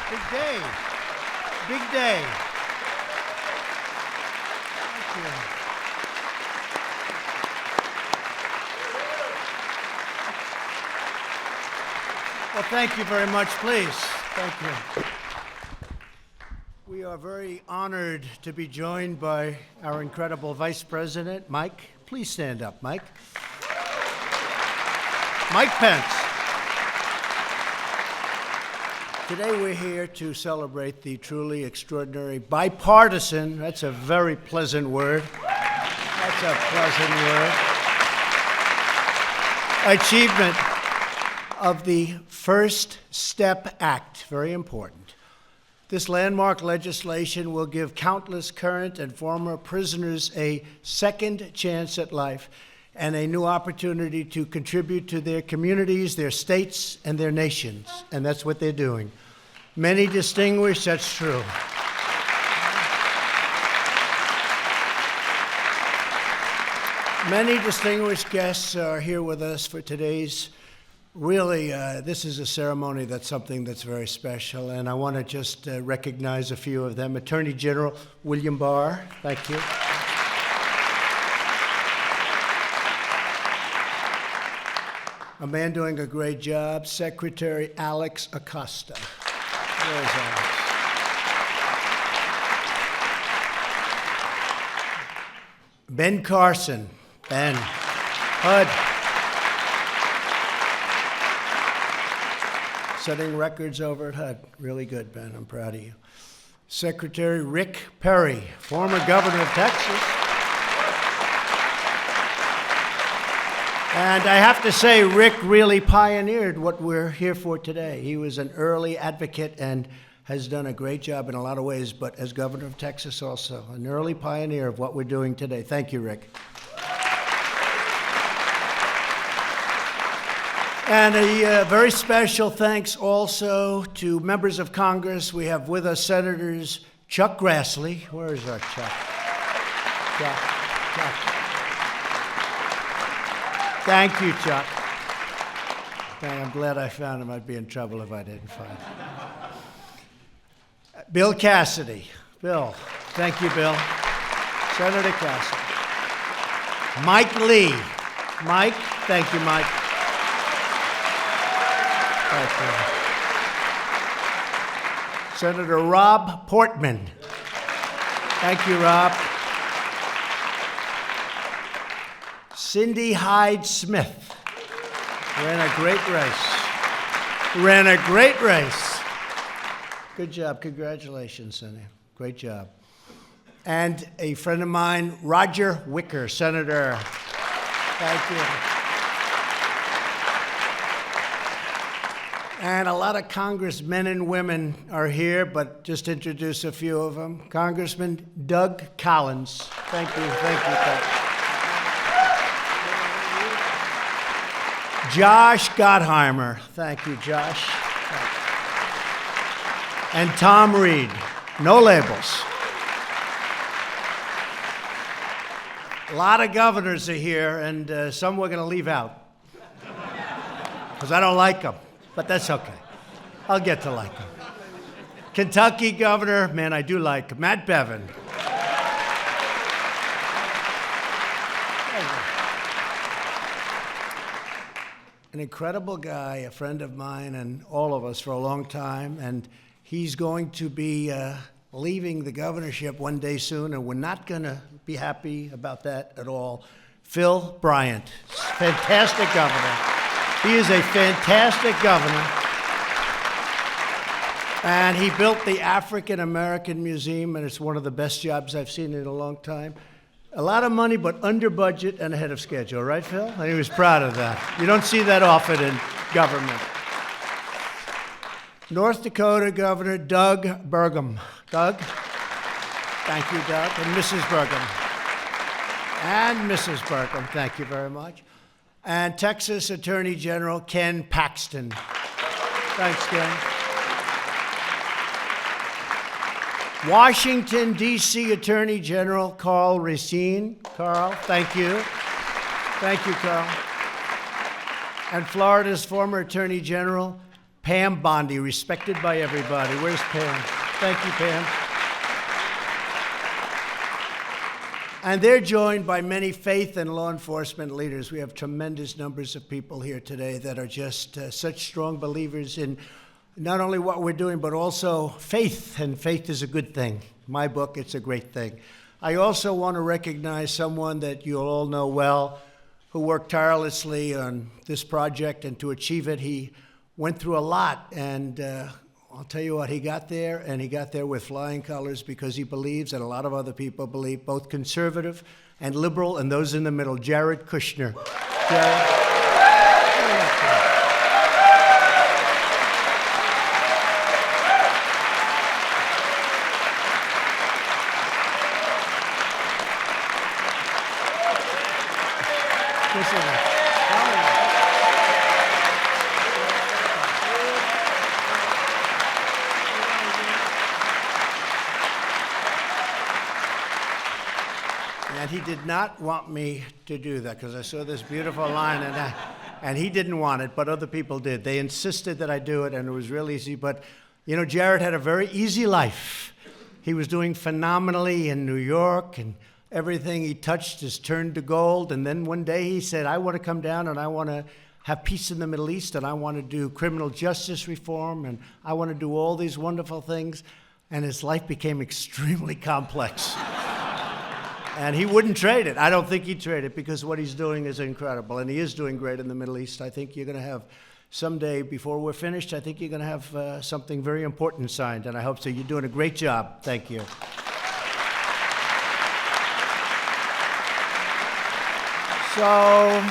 Big day. Big day. Thank you. Well, thank you very much, please. Thank you. We are very honored to be joined by our incredible Vice President, Mike. Please stand up, Mike. Mike Pence. Today we're here to celebrate the truly extraordinary bipartisan, that's a very pleasant word, that's a pleasant word, achievement of the First Step Act, very important. This landmark legislation will give countless current and former prisoners a second chance at life and a new opportunity to contribute to their communities, their states, and their nations. And that's what they're doing. Many distinguished, that's true. Many distinguished guests are here with us for today's really, this is a ceremony that's something that's very special, and I want to just recognize a few of them. Attorney General William Barr, thank you. A man doing a great job, Secretary Alex Acosta. Where's Alex? Ben Carson, Ben, HUD. Setting records over at HUD. Really good, Ben. I'm proud of you. Secretary Rick Perry, former governor of Texas. And I have to say, Rick really pioneered what we're here for today. He was an early advocate and has done a great job in a lot of ways, but as governor of Texas also, an early pioneer of what we're doing today. Thank you, Rick. And a very special thanks also to members of Congress. We have with us Senators Chuck Grassley. Where is our Chuck? Chuck. Thank you, Chuck. Man, I'm glad I found him. I'd be in trouble if I didn't find him. Bill Cassidy. Bill. Thank you, Bill. Senator Cassidy. Mike Lee. Mike. Thank you, Mike. Thank you. Senator Rob Portman. Thank you, Rob. Cindy Hyde-Smith ran a great race. Good job. Congratulations, Cindy. Great job. And a friend of mine, Roger Wicker, Senator. Thank you. And a lot of congressmen and women are here, but just introduce a few of them. Congressman Doug Collins. Thank you, Doug. Josh Gottheimer. Thank you, Josh. And Tom Reed. No labels. A lot of governors are here, and some we're going to leave out because I don't like them. But that's okay. I'll get to like him. Kentucky Governor, man, I do like him. Matt Bevin. An incredible guy, a friend of mine and all of us for a long time, and he's going to be leaving the governorship one day soon, and we're not going to be happy about that at all. Phil Bryant, fantastic governor. He is a fantastic governor, and he built the African American Museum, and it's one of the best jobs I've seen in a long time. A lot of money, but under budget and ahead of schedule, right, Phil? And he was proud of that. You don't see that often in government. North Dakota Governor Doug Burgum. Doug? Thank you, Doug. And Mrs. Burgum, thank you very much. And Texas Attorney General Ken Paxton. Thanks, Ken. Washington, D.C. Attorney General Karl Racine. Karl, thank you. Thank you, Karl. And Florida's former Attorney General Pam Bondi, respected by everybody. Where's Pam? Thank you, Pam. And they're joined by many faith and law enforcement leaders. We have tremendous numbers of people here today that are just such strong believers in not only what we're doing, but also faith, and faith is a good thing. My book, it's a great thing. I also want to recognize someone that you'll all know well, who worked tirelessly on this project, and to achieve it, he went through a lot, and I'll tell you what, he got there, and he got there with flying colors because he believes, and a lot of other people believe, both conservative and liberal, and those in the middle. Jared Kushner. Jared. And he did not want me to do that because I saw this beautiful line, and he didn't want it, but other people did. They insisted that I do it, and it was real easy. But, you know, Jared had a very easy life. He was doing phenomenally in New York, and everything he touched is turned to gold. And then one day he said, I want to come down and I want to have peace in the Middle East, and I want to do criminal justice reform, and I want to do all these wonderful things. And his life became extremely complex. And he wouldn't trade it. I don't think he'd trade it because what he's doing is incredible. And he is doing great in the Middle East. I think you're going to have someday, before we're finished, I think you're going to have something very important signed. And I hope so. You're doing a great job. Thank you. So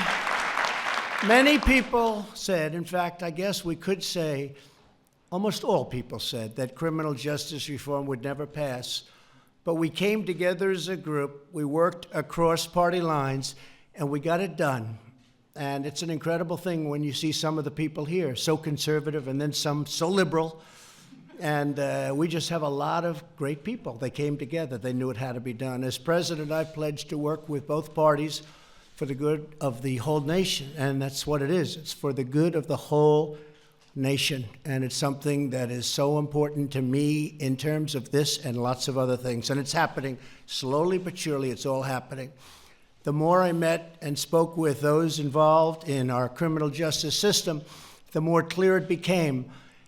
many people said, in fact, I guess we could say, almost all people said, that criminal justice reform would never pass. But we came together as a group, we worked across party lines, and we got it done. And it's an incredible thing when you see some of the people here, so conservative, and then some so liberal. And we just have a lot of great people. They came together, they knew it had to be done. As president, I pledged to work with both parties for the good of the whole nation, and that's what it is. It's for the good of the whole nation, and it's something that is so important to me in terms of this and lots of other things. And it's happening slowly but surely. It's all happening. The more I met and spoke with those involved in our criminal justice system, the more clear it became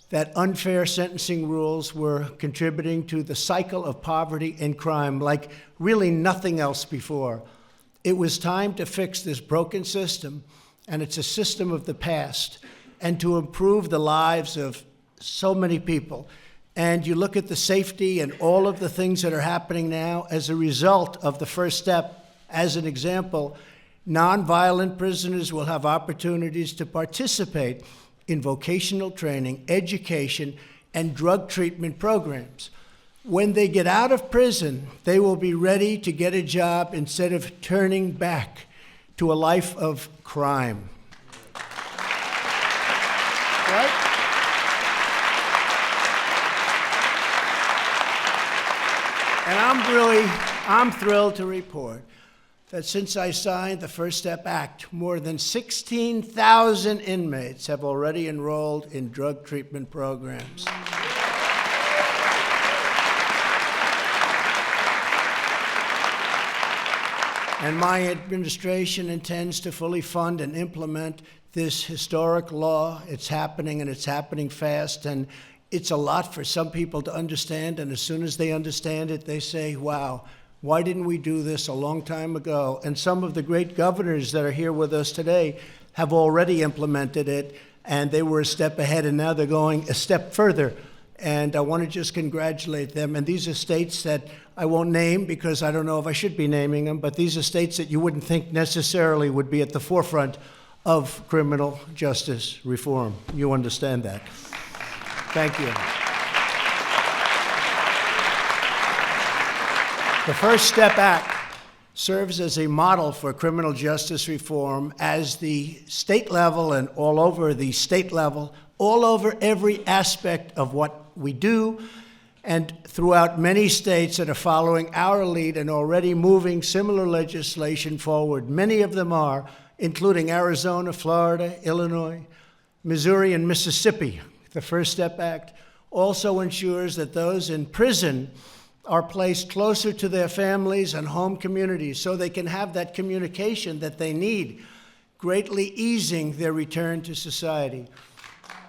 that unfair sentencing rules were contributing to the cycle of poverty and crime like really nothing else before. It was time to fix this broken system, and it's a system of the past, and to improve the lives of so many people. And you look at the safety and all of the things that are happening now as a result of the first step. As an example, nonviolent prisoners will have opportunities to participate in vocational training, education, and drug treatment programs. When they get out of prison, they will be ready to get a job instead of turning back to a life of crime. Right? And I'm thrilled to report that since I signed the First Step Act, more than 16,000 inmates have already enrolled in drug treatment programs. And my administration intends to fully fund and implement this historic law. It's happening, and it's happening fast, and it's a lot for some people to understand, and as soon as they understand it, they say, wow, why didn't we do this a long time ago? And some of the great governors that are here with us today have already implemented it, and they were a step ahead, and now they're going a step further. And I want to just congratulate them. And these are states that I won't name because I don't know if I should be naming them, but these are states that you wouldn't think necessarily would be at the forefront of criminal justice reform. You understand that. Thank you. The First Step Act serves as a model for criminal justice reform as the state level and all over the state level, all over every aspect of what we do, and throughout many states that are following our lead and already moving similar legislation forward. Many of them are, including Arizona, Florida, Illinois, Missouri, and Mississippi. The First Step Act also ensures that those in prison are placed closer to their families and home communities so they can have that communication that they need, greatly easing their return to society.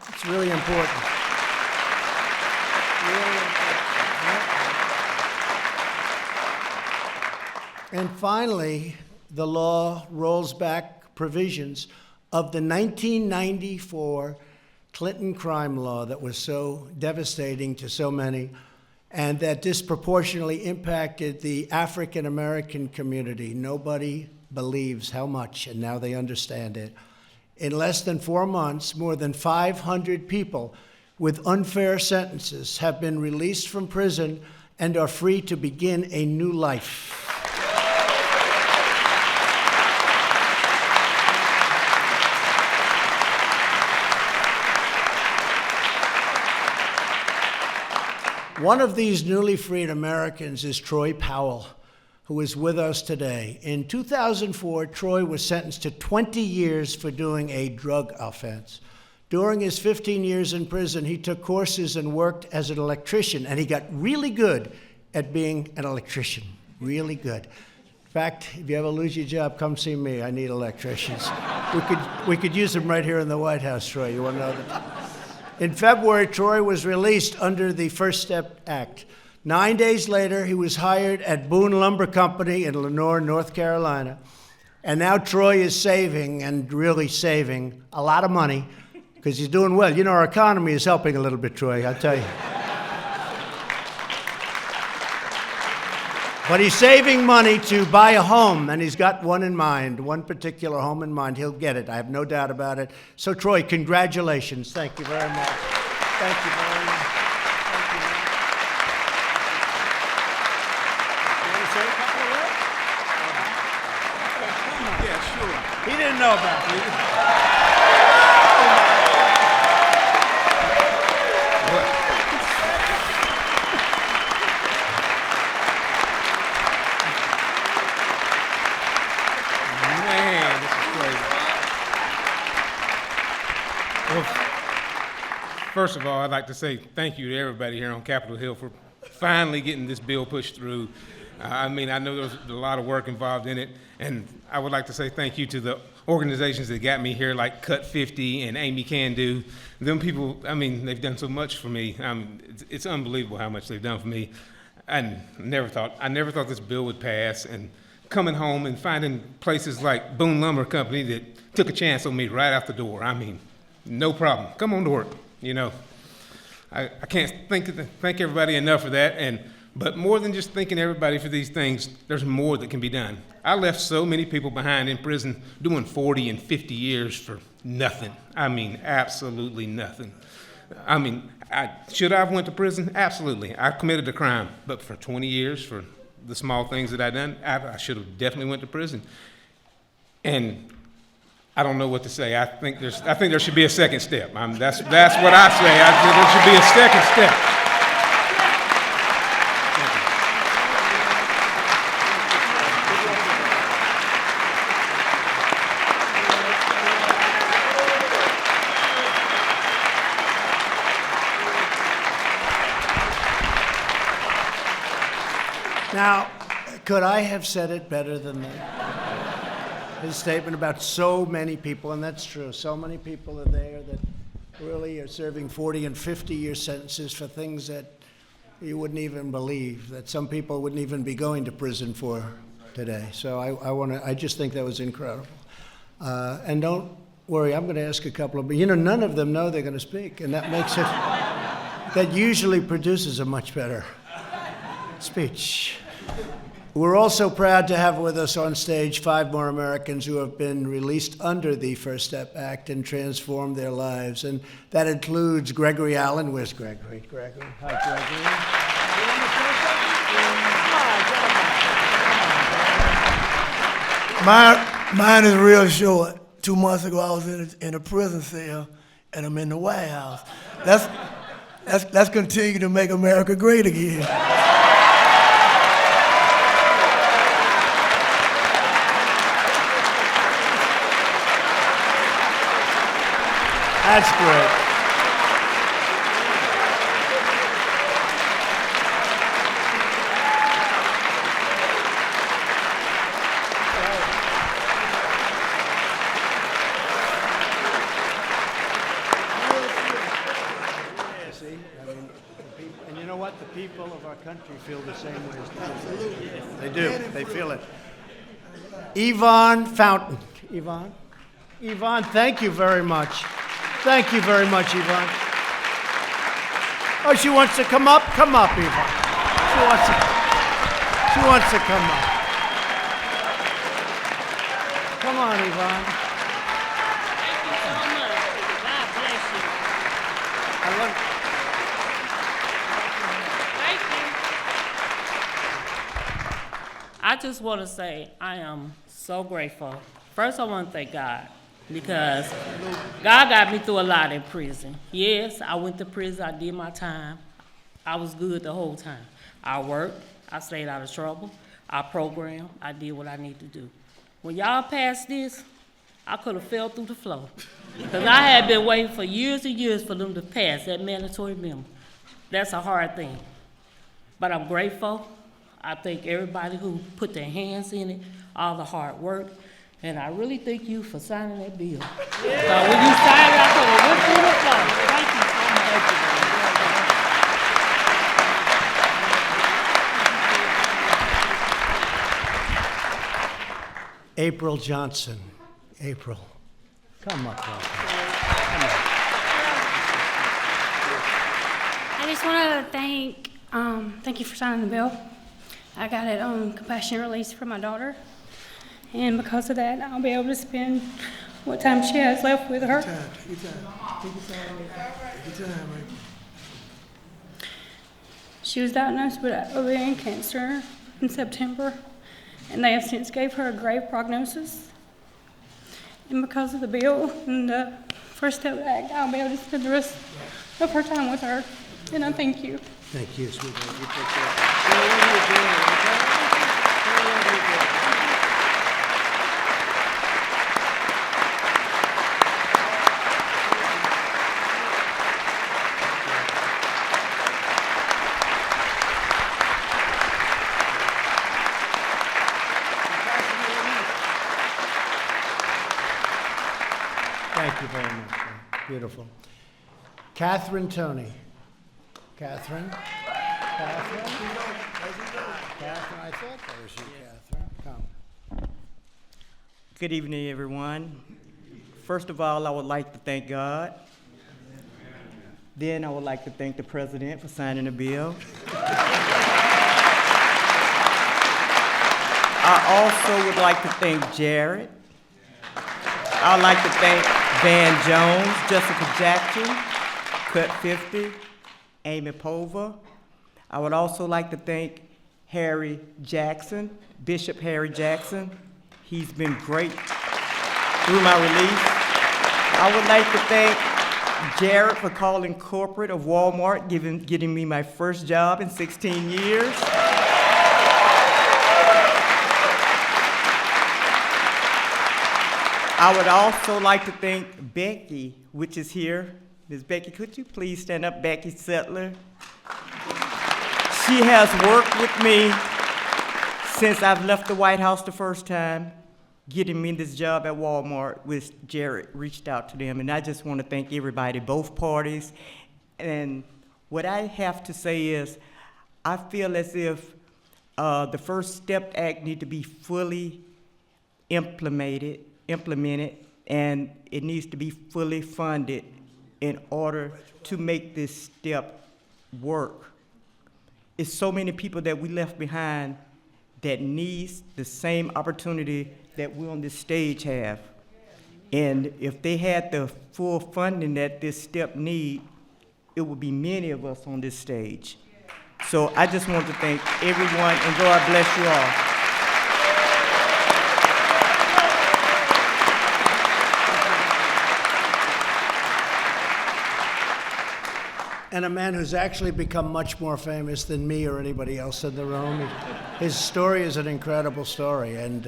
It's really important. Really important. And finally, the law rolls back provisions of the 1994 Clinton crime law that was so devastating to so many and that disproportionately impacted the African American community. Nobody believes how much, and now they understand it. In less than 4 months, more than 500 people with unfair sentences have been released from prison and are free to begin a new life. One of these newly freed Americans is Troy Powell, who is with us today. In 2004, Troy was sentenced to 20 years for doing a drug offense. During his 15 years in prison, he took courses and worked as an electrician, and he got really good at being an electrician, really good. In fact, if you ever lose your job, come see me. I need electricians. We could use them right here in the White House, Troy. You want to know that? In February, Troy was released under the First Step Act. 9 days later, he was hired at Boone Lumber Company in Lenoir, North Carolina. And now Troy is saving, and really saving, a lot of money because he's doing well. You know, our economy is helping a little bit, Troy, I'll tell you. But he's saving money to buy a home, and he's got one in mind, one particular home in mind. He'll get it. I have no doubt about it. So, Troy, congratulations. Thank you very much. Thank you very much. Thank you. You want to say a couple of words? Yeah, sure. He didn't know about it. Man, this is crazy. Well, first of all, I'd like to say thank you to everybody here on Capitol Hill for finally getting this bill pushed through. I mean, I know there was a lot of work involved in it, and I would like to say thank you to the organizations that got me here, like Cut 50 and Amy Can Do. Them people, I mean, they've done so much for me. It's unbelievable how much they've done for me. I never thought this bill would pass, and coming home and finding places like Boone Lumber Company that took a chance on me right out the door. I mean, no problem. Come on to work, you know. I can't thank everybody enough for that, but more than just thanking everybody for these things, there's more that can be done. I left so many people behind in prison doing 40 and 50 years for nothing. I mean, absolutely nothing. I mean, should I have went to prison? Absolutely. I committed a crime, but for 20 years, for the small things that I done, I should have definitely went to prison. And I don't know what to say. I think there should be a second step. That's what I say. I think there should be a second step. Now, could I have said it better than that? His statement about so many people, and that's true, so many people are there that really are serving 40 and 50-year sentences for things that you wouldn't even believe, that some people wouldn't even be going to prison for today. So I just think that was incredible. And don't worry, I'm going to ask a couple of, but none of them know they're going to speak, and that makes it, that usually produces a much better speech. We're also proud to have with us on stage 5 more Americans who have been released under the First Step Act and transformed their lives. And that includes Gregory Allen. Where's Gregory? Gregory. Hi, Gregory. Mine is real short. 2 months ago, I was in a prison cell, and I'm in the White House. Let's continue to make America great again. That's great. And you know what? The people of our country feel the same way as Absolutely. They do. They feel it. Yvonne Fountain. Yvonne? Yvonne, thank you very much. Thank you very much, Yvonne. Oh, she wants to come up? Come up, Yvonne. She wants to come up. Come on, Yvonne. Thank you so much. God bless you. I love Thank you. I just want to say I am so grateful. First, I want to thank God because God got me through a lot in prison. Yes, I went to prison. I did my time. I was good the whole time. I worked. I stayed out of trouble. I programmed. I did what I need to do. When y'all passed this, I could have fell through the floor. Because I had been waiting for years and years for them to pass that mandatory minimum. That's a hard thing. But I'm grateful. I thank everybody who put their hands in it, all the hard work. And I really thank you for signing that bill. So when you signed it, I could have went through the floor. Thank you so much. April Johnson. April, come up. Come on. I just want to thank you for signing the bill. I got it on compassionate release for my daughter, and because of that, I'll be able to spend what time she has left with her. Take your time, man. She was diagnosed with ovarian cancer in September, and they have since gave her a grave prognosis. And because of the bill and the First Step Act, I'll be able to spend the rest of her time with her. And I thank you. Thank you, sweetheart. You take care. Say whatever you're doing, okay? Say whatever you're doing. Thank you very much. Beautiful. Catherine Toney. Catherine? Catherine, I thought that was you, Catherine. Come. Good evening, everyone. First of all, I would like to thank God. Then I would like to thank the President for signing the bill. I also would like to thank Jared. I'd like to thank Van Jones, Jessica Jackson, Cut 50, Amy Pova. I would also like to thank Harry Jackson, Bishop Harry Jackson. He's been great through my release. I would like to thank Jared for calling corporate of Walmart, getting me my first job in 16 years. I would also like to thank Becky, which is here. Ms. Becky, could you please stand up, Becky Settler? She has worked with me since I've left the White House the first time, getting me this job at Walmart, which Jared reached out to them. And I just want to thank everybody, both parties. And what I have to say is, I feel as if the First Step Act need to be fully implemented, and it needs to be fully funded in order to make this step work. It's so many people that we left behind that needs the same opportunity that we on this stage have. And if they had the full funding that this step need, it would be many of us on this stage. So I just want to thank everyone, and God bless you all. And a man who's actually become much more famous than me or anybody else in the room. His story is an incredible story, and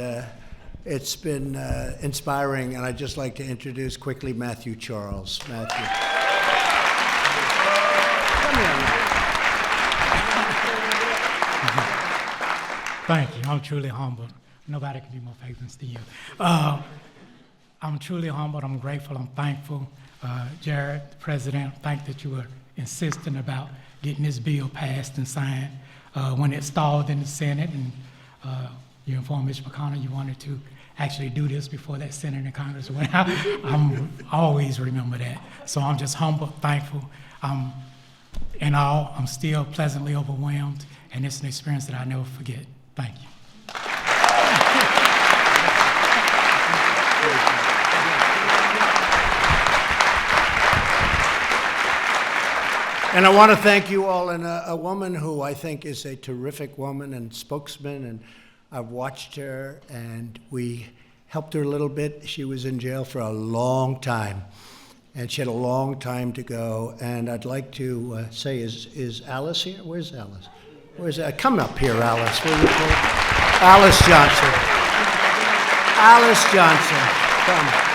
it's been inspiring. And I'd just like to introduce quickly Matthew Charles. Matthew. Come here, Matthew. Thank you. I'm truly humbled. Nobody can be more famous than you. I'm truly humbled. I'm grateful. I'm thankful. Jared, the President, thank that you were insistent about getting this bill passed and signed. When it stalled in the Senate, and you informed Mitch McConnell you wanted to actually do this before that Senate and Congress went out. I always remember that. So I'm just humble, thankful. In all, I'm still pleasantly overwhelmed, and it's an experience that I never forget. Thank you. And I want to thank you all, and a woman who I think is a terrific woman and spokesman, and I've watched her, and we helped her a little bit. She was in jail for a long time, and she had a long time to go. And I'd like to say, is Alice here? Where's Alice? Come up here, Alice. Will you please? Alice Johnson. Alice Johnson, come.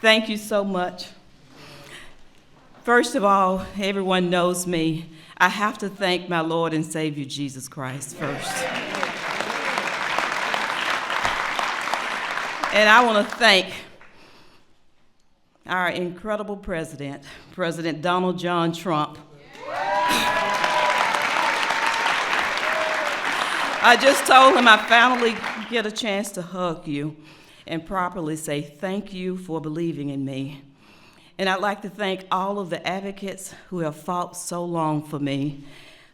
Thank you so much. First of all, everyone knows me. I have to thank my Lord and Savior Jesus Christ first. And I want to thank our incredible president, President Donald John Trump. I just told him I finally get a chance to hug you and properly say thank you for believing in me. And I'd like to thank all of the advocates who have fought so long for me,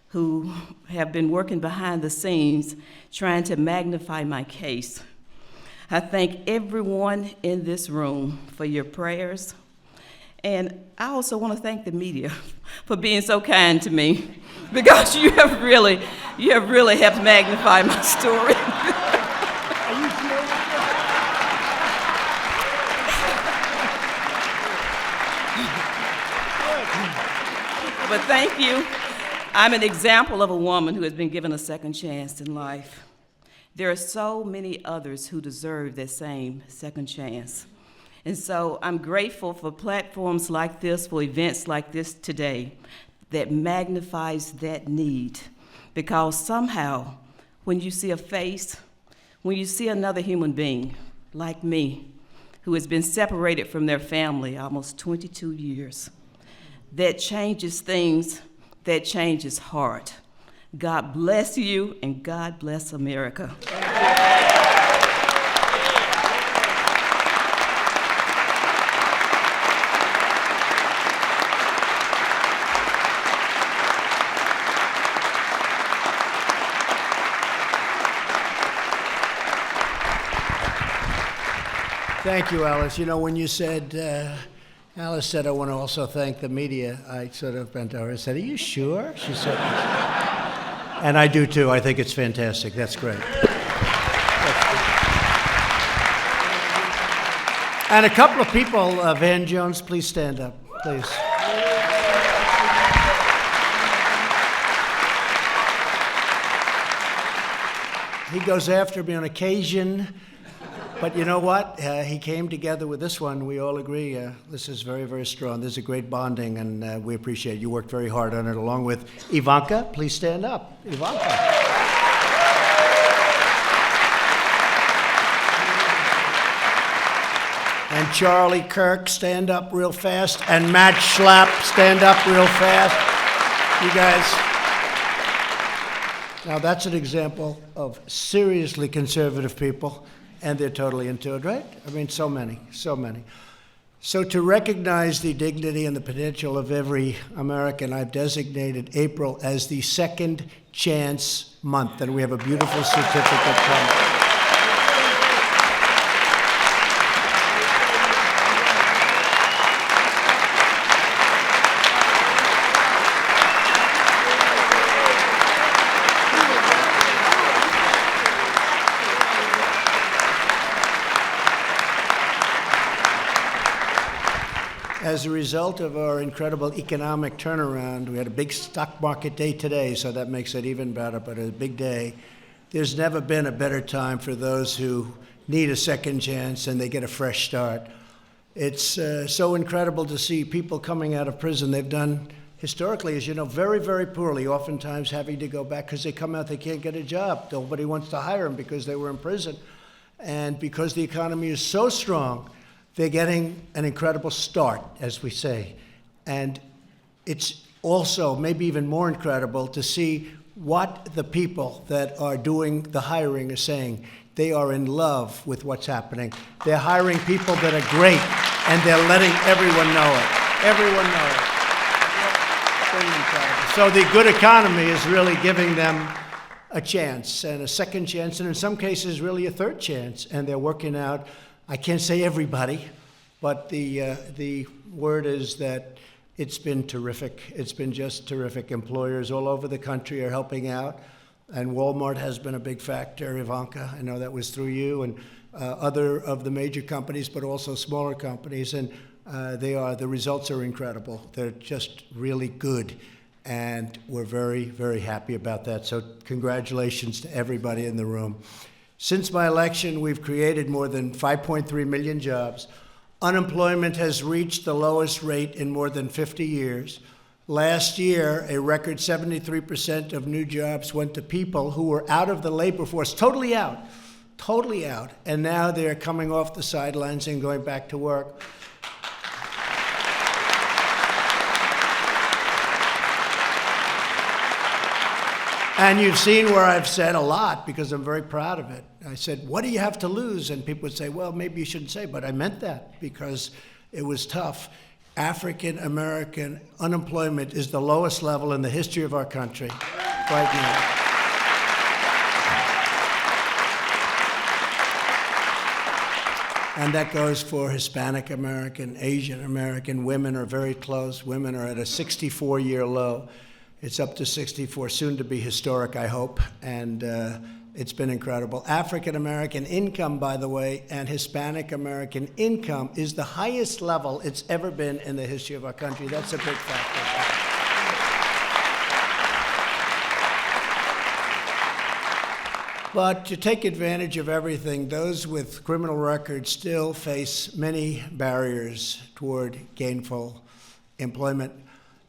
who have been working behind the scenes trying to magnify my case. I thank everyone in this room for your prayers. And I also want to thank the media for being so kind to me, because you have really helped magnify my story. But thank you. I'm an example of a woman who has been given a second chance in life. There are so many others who deserve that same second chance. And so I'm grateful for platforms like this, for events like this today, that magnifies that need. Because somehow, when you see a face, when you see another human being like me, who has been separated from their family almost 22 years, that changes things, that changes heart. God bless you, and God bless America. Thank you, Alice. You know, when you said, Alice said, I want to also thank the media, I sort of bent over and said, are you sure? She said, and I do too. I think it's fantastic. That's great. And a couple of people, Van Jones, please stand up, please. He goes after me on occasion. But you know what? He came together with this one. We all agree this is very, very strong. This is a great bonding, and we appreciate it. You worked very hard on it, along with Ivanka. Please stand up. Ivanka. And Charlie Kirk, stand up real fast. And Matt Schlapp, stand up real fast. You guys. Now, that's an example of seriously conservative people. And they're totally into it, right? I mean, so many, so many. So to recognize the dignity and the potential of every American, I've designated April as the Second Chance Month, and we have a beautiful certificate from As a result of our incredible economic turnaround, we had a big stock market day today, so that makes it even better, but a big day. There's never been a better time for those who need a second chance and they get a fresh start. It's so incredible to see people coming out of prison. They've done historically, as you know, very, very poorly, oftentimes having to go back because they come out, they can't get a job. Nobody wants to hire them because they were in prison. And because the economy is so strong, they're getting an incredible start, as we say. And it's also maybe even more incredible to see what the people that are doing the hiring are saying. They are in love with what's happening. They're hiring people that are great, and they're letting everyone know it. Everyone know it. Pretty incredible. So the good economy is really giving them a chance, and a second chance, and in some cases, really a third chance. And they're working out, I can't say everybody, but the word is that it's been terrific. It's been just terrific. Employers all over the country are helping out. And Walmart has been a big factor, Ivanka. I know that was through you, and other of the major companies, but also smaller companies. And the results are incredible. They're just really good. And we're very, very happy about that. So congratulations to everybody in the room. Since my election, we've created more than 5.3 million jobs. Unemployment has reached the lowest rate in more than 50 years. Last year, a record 73% of new jobs went to people who were out of the labor force, totally out, and now they're coming off the sidelines and going back to work. And you've seen where I've said a lot, because I'm very proud of it. I said, what do you have to lose? And people would say, well, maybe you shouldn't say, but I meant that because it was tough. African American unemployment is the lowest level in the history of our country right now. And that goes for Hispanic American, Asian American. Women are very close. Women are at a 64-year low. It's up to 64, soon to be historic, I hope, and it's been incredible. African American income, by the way, and Hispanic American income is the highest level it's ever been in the history of our country. That's a big factor. But to take advantage of everything, those with criminal records still face many barriers toward gainful employment.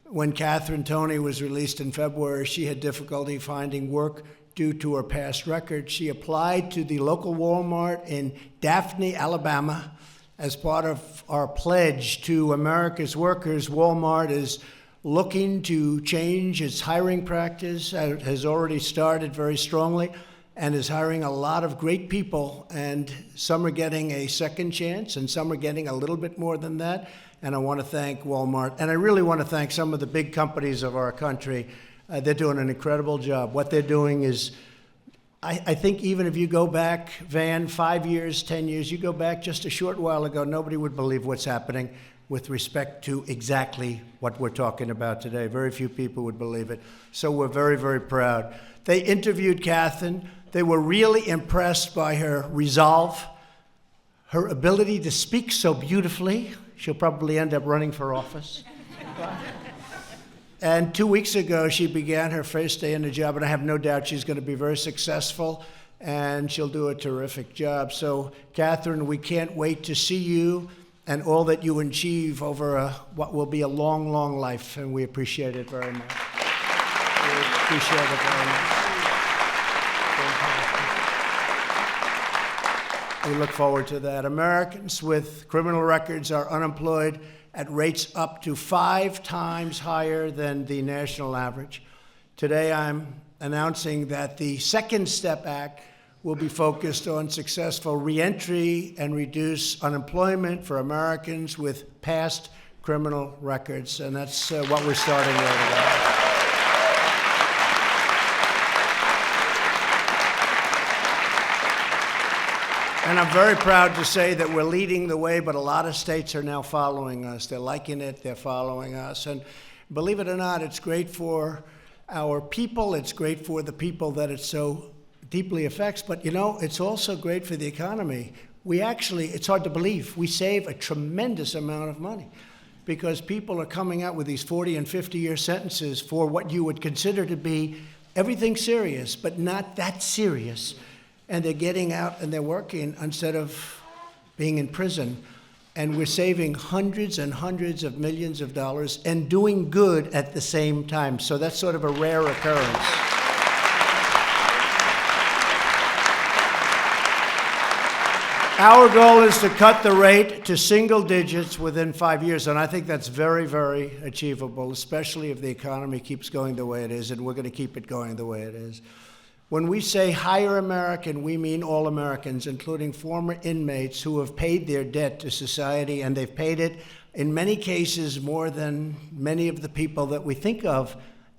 When Catherine Toney was released in February, she had difficulty finding work due to her past record. She applied to the local Walmart in Daphne, Alabama. As part of our pledge to America's workers, Walmart is looking to change its hiring practice. It has already started very strongly and is hiring a lot of great people, and some are getting a second chance and some are getting a little bit more than that. And I want to thank Walmart, and I really want to thank some of the big companies of our country. They're doing an incredible job. What they're doing is, I think even if you go back, Van, 5 years, 10 years, you go back just a short while ago, nobody would believe what's happening with respect to exactly what we're talking about today. Very few people would believe it. So we're very, very proud. They interviewed Catherine. They were really impressed by her resolve, her ability to speak so beautifully. She'll probably end up running for office. And 2 weeks ago, she began her first day in the job, and I have no doubt she's going to be very successful, and she'll do a terrific job. So, Catherine, we can't wait to see you and all that you achieve over what will be a long, long life, and we appreciate it very much. We appreciate it very much. We look forward to that. Americans with criminal records are unemployed at rates up to 5 times higher than the national average. Today, I'm announcing that the Second Step Act will be focused on successful reentry and reduce unemployment for Americans with past criminal records, and that's what we're starting with today. And I'm very proud to say that we're leading the way, but a lot of states are now following us. They're liking it, they're following us. And believe it or not, it's great for our people, it's great for the people that it so deeply affects, but you know, it's also great for the economy. We actually, it's hard to believe, we save a tremendous amount of money because people are coming out with these 40 and 50-year sentences for what you would consider to be everything serious, but not that serious. And they're getting out and they're working instead of being in prison. and we're saving hundreds and hundreds of millions of dollars and doing good at the same time. So that's sort of a rare occurrence. Our goal is to cut the rate to single digits within 5 years, and I think that's very, very achievable, especially if the economy keeps going the way it is, and we're going to keep it going the way it is. When we say hire American, we mean all Americans, including former inmates who have paid their debt to society, and they've paid it, in many cases, more than many of the people that we think of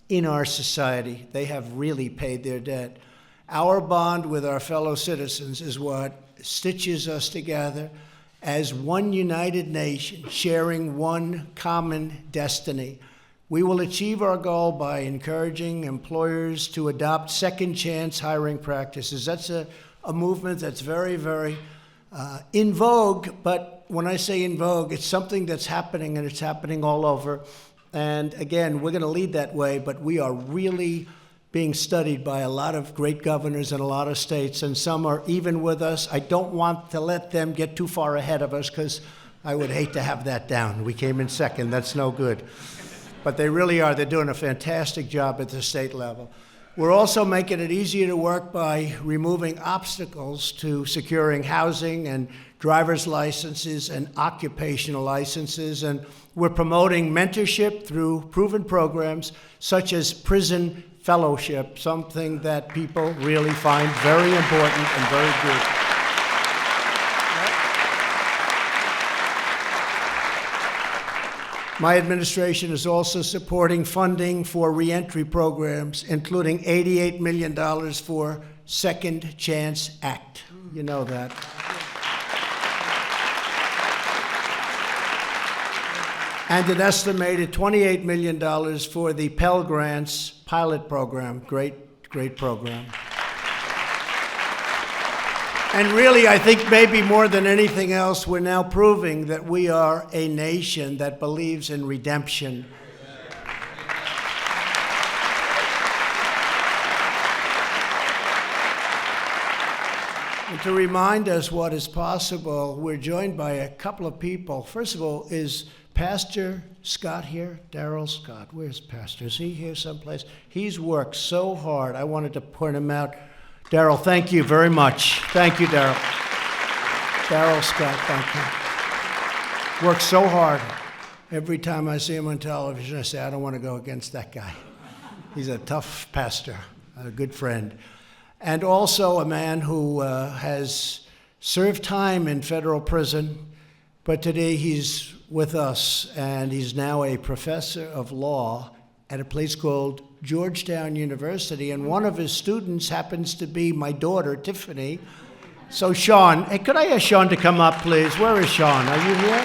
in our society. They have really paid their debt. Our bond with our fellow citizens is what stitches us together as one united nation, sharing one common destiny. We will achieve our goal by encouraging employers to adopt second chance hiring practices. That's a movement that's very, very in vogue, but when I say in vogue, it's something that's happening, and it's happening all over. And again, we're going to lead that way, but we are really being studied by a lot of great governors in a lot of states, and some are even with us. I don't want to let them get too far ahead of us, because I would hate to have that down. We came in second. That's no good. But they really are. They're doing a fantastic job at the state level. We're also making it easier to work by removing obstacles to securing housing and driver's licenses and occupational licenses. And we're promoting mentorship through proven programs such as prison fellowship, something that people really find very important and very good. My administration is also supporting funding for reentry programs, including $88 million for Second Chance Act. You know that. And an estimated $28 million for the Pell Grants pilot program. Great, great program. And really, I think maybe more than anything else, we're now proving that we are a nation that believes in redemption. And to remind us what is possible, we're joined by a couple of people. First of all, is Pastor Scott here? Darrell Scott. Where's Pastor? Is he here someplace? He's worked so hard. I wanted to point him out. Darrell, thank you very much. Thank you, Darrell. Darrell Scott, thank you. Worked so hard. Every time I see him on television, I say, I don't want to go against that guy. He's a tough pastor, a good friend. And also a man who has served time in federal prison, but today he's with us, and he's now a professor of law at a place called Georgetown University, and one of his students happens to be my daughter, Tiffany. So Sean, hey, could I ask Sean to come up, please? Where is Sean? Are you here?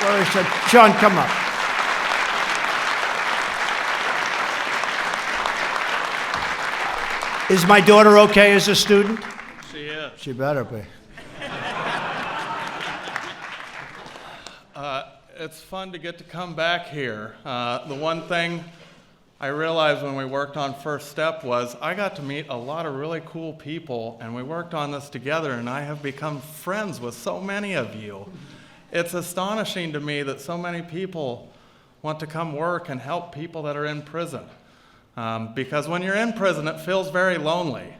Where is Sean? Sean, come up. Is my daughter okay as a student? She is. She better be. It's fun to get to come back here. The one thing I realized when we worked on First Step was I got to meet a lot of really cool people, and we worked on this together, and I have become friends with so many of you. It's astonishing to me that so many people want to come work and help people that are in prison. Because when you're in prison, it feels very lonely,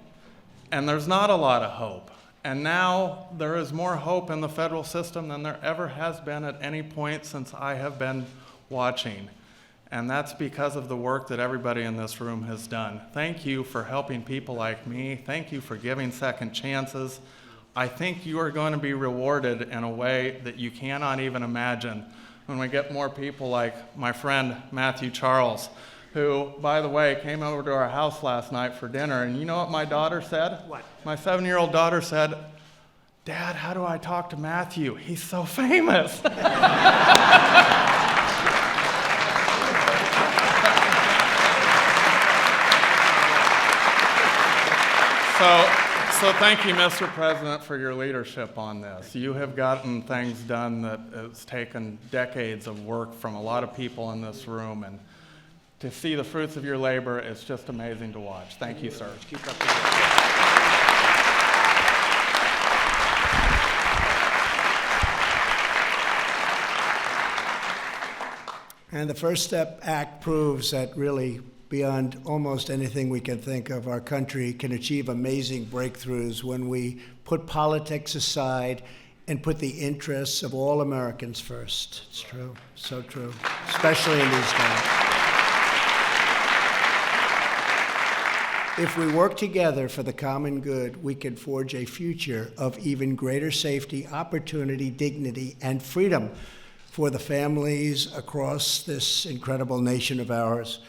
and there's not a lot of hope. And now there is more hope in the federal system than there ever has been at any point since I have been watching. And that's because of the work that everybody in this room has done. Thank you for helping people like me. Thank you for giving second chances. I think you are going to be rewarded in a way that you cannot even imagine when we get more people like my friend Matthew Charles, who, by the way, came over to our house last night for dinner. And you know what my daughter said? What? My 7-year-old daughter said, "Dad, how do I talk to Matthew? He's so famous." So thank you, Mr. President, for your leadership on this. You have gotten things done that has taken decades of work from a lot of people in this room, and to see the fruits of your labor, it's just amazing to watch. Thank you, sir. Keep up the work. And the First Step Act proves that really, beyond almost anything we can think of, our country can achieve amazing breakthroughs when we put politics aside and put the interests of all Americans first. It's true, so true, especially in these times. If we work together for the common good, we can forge a future of even greater safety, opportunity, dignity, and freedom for the families across this incredible nation of ours.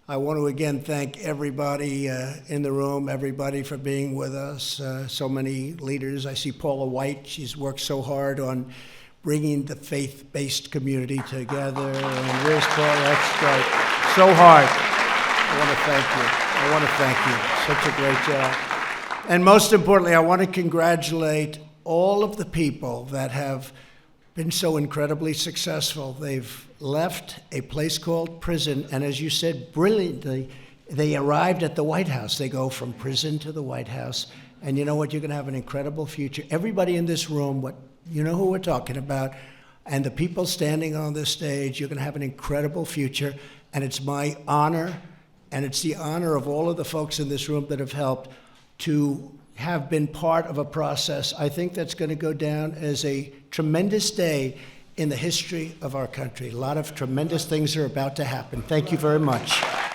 I want to again thank everybody in the room, everybody for being with us, so many leaders. I see Paula White, she's worked so hard on bringing the faith-based community together. And where's Paula? That's right, so hard. I want to thank you. I want to thank you. Such a great job. And most importantly, I want to congratulate all of the people that have been so incredibly successful. They've left a place called prison, and as you said brilliantly, they arrived at the White House. They go from prison to the White House, and you know what? You're going to have an incredible future. Everybody in this room, you know who we're talking about, and the people standing on this stage, you're going to have an incredible future, and it's my honor, and it's the honor of all of the folks in this room that have helped to have been part of a process I think that's going to go down as a tremendous day in the history of our country. A lot of tremendous things are about to happen. Thank you very much.